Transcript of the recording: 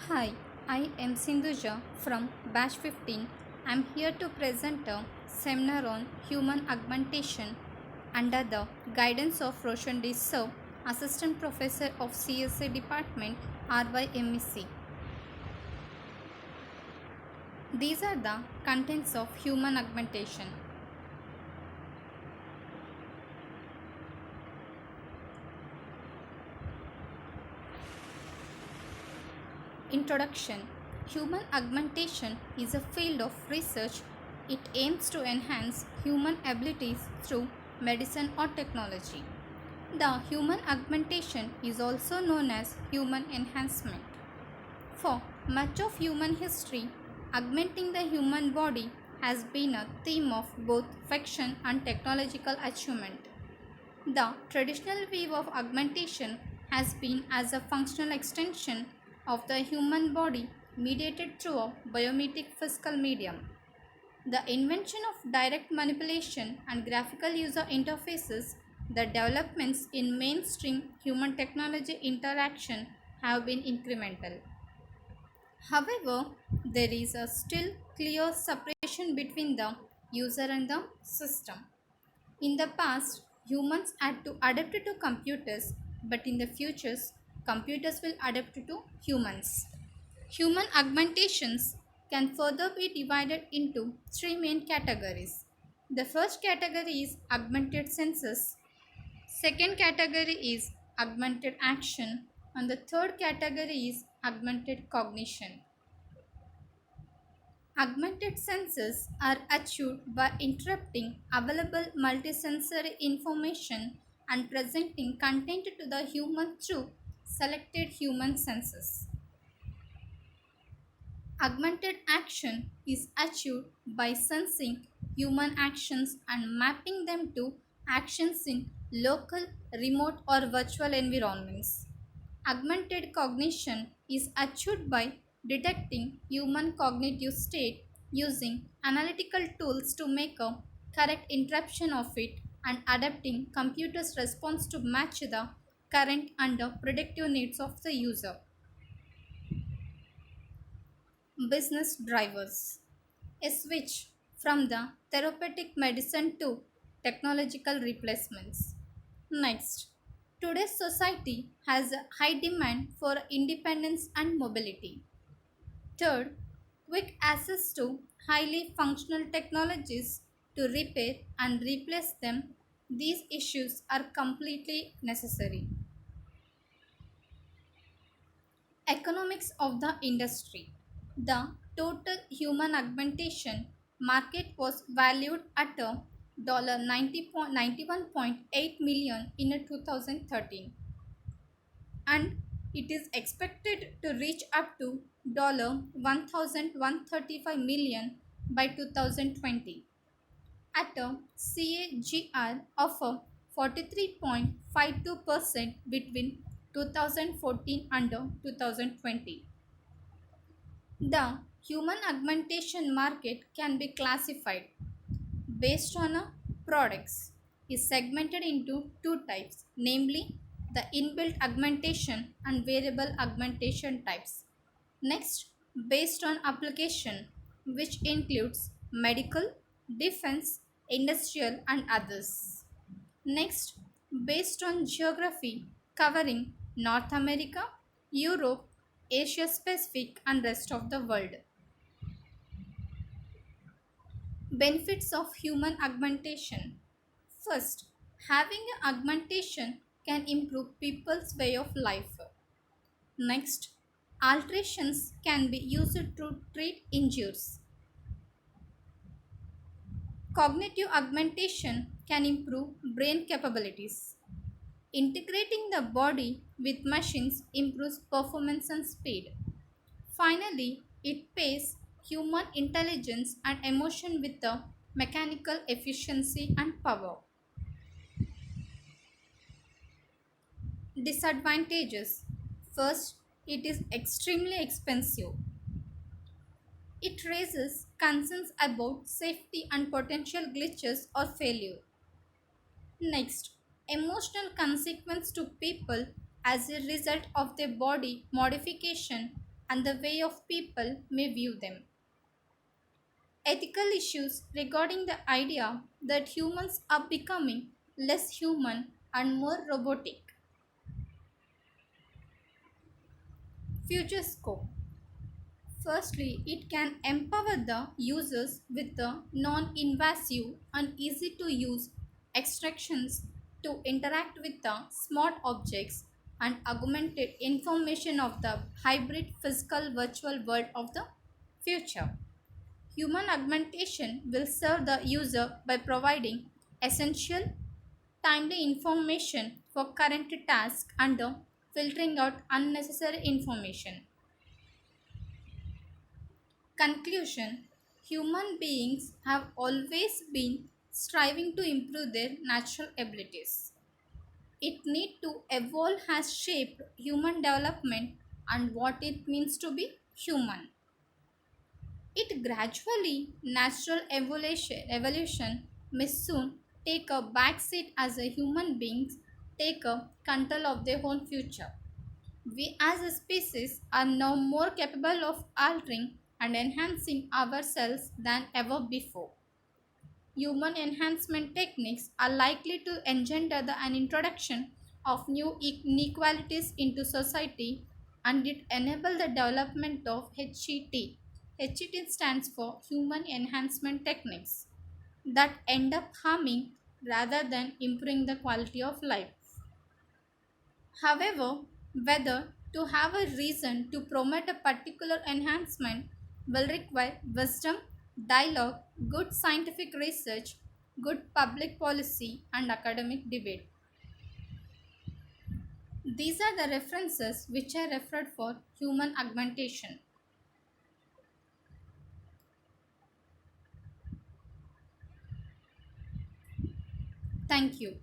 Hi, I am Sindhuja from Batch 15. I am here to present a seminar on human augmentation under the guidance of Roshan D. Sir, Assistant Professor of CSA Department, RYMEC. These are the contents of human augmentation. Introduction. Human augmentation is a field of research. It aims to enhance human abilities through medicine or technology. The human augmentation is also known as human enhancement. For much of human history, augmenting the human body has been a theme of both fiction and technological achievement. The traditional view of augmentation has been as a functional extension of the human body mediated through a biomimetic physical medium. The invention of direct manipulation and graphical user interfaces, the developments in mainstream human technology interaction have been incremental. However, there is a still clear separation between the user and the system. In the past, humans had to adapt to computers, but in the futures, computers will adapt to humans. Human augmentations can further be divided into three main categories. The first category is augmented senses, second category is augmented action, and the third category is augmented cognition. Augmented senses are achieved by interrupting available multisensory information and presenting content to the human through selected human senses. Augmented action is achieved by sensing human actions and mapping them to actions in local, remote, or virtual environments. Augmented cognition is achieved by detecting human cognitive state using analytical tools to make a correct interpretation of it and adapting computer's response to match the current and the predictive needs of the user. Business drivers. A switch from the therapeutic medicine to technological replacements. Next, today's society has a high demand for independence and mobility. Third, quick access to highly functional technologies to repair and replace them. These issues are completely necessary. Economics of the industry. The total human augmentation market was valued at a $91.8 in 2013, and it is expected to reach up to $1,135 by 2020 at a CAGR of a 43.52% between 2014 and 2020. The human augmentation market can be classified based on a products is segmented into two types, namely the inbuilt augmentation and variable augmentation types. Next, based on application, which includes medical, defense, industrial, and others. Next, based on geography, covering North America, Europe, Asia Pacific, and rest of the world. Benefits of human augmentation. First, having an augmentation can improve people's way of life. Next, alterations can be used to treat injuries. Cognitive augmentation can improve brain capabilities. Integrating the body with machines improves performance and speed. Finally, it pairs human intelligence and emotion with the mechanical efficiency and power. Disadvantages. First, it is extremely expensive. It raises concerns about safety and potential glitches or failure. Next, emotional consequence to people as a result of their body modification and the way of people may view them. Ethical issues regarding the idea that humans are becoming less human and more robotic. Future scope. Firstly, it can empower the users with the non invasive and easy to use extractions to interact with the smart objects and augmented information of the hybrid physical virtual world of the future. Human augmentation will serve the user by providing essential, timely information for current tasks and filtering out unnecessary information. Conclusion. Human beings have always been striving to improve their natural abilities. It need to evolve has shaped human development and what it means to be human. It gradually natural evolution may soon take a backseat as a human beings take a control of their own future. We as a species are now more capable of altering and enhancing ourselves than ever before. Human enhancement techniques are likely to engender an introduction of new inequalities into society and it enable the development of HET. HET stands for Human Enhancement Techniques that end up harming rather than improving the quality of life. However, whether to have a reason to promote a particular enhancement will require wisdom, dialogue, good scientific research, good public policy, and academic debate. These are the references which I referred for human augmentation. Thank you.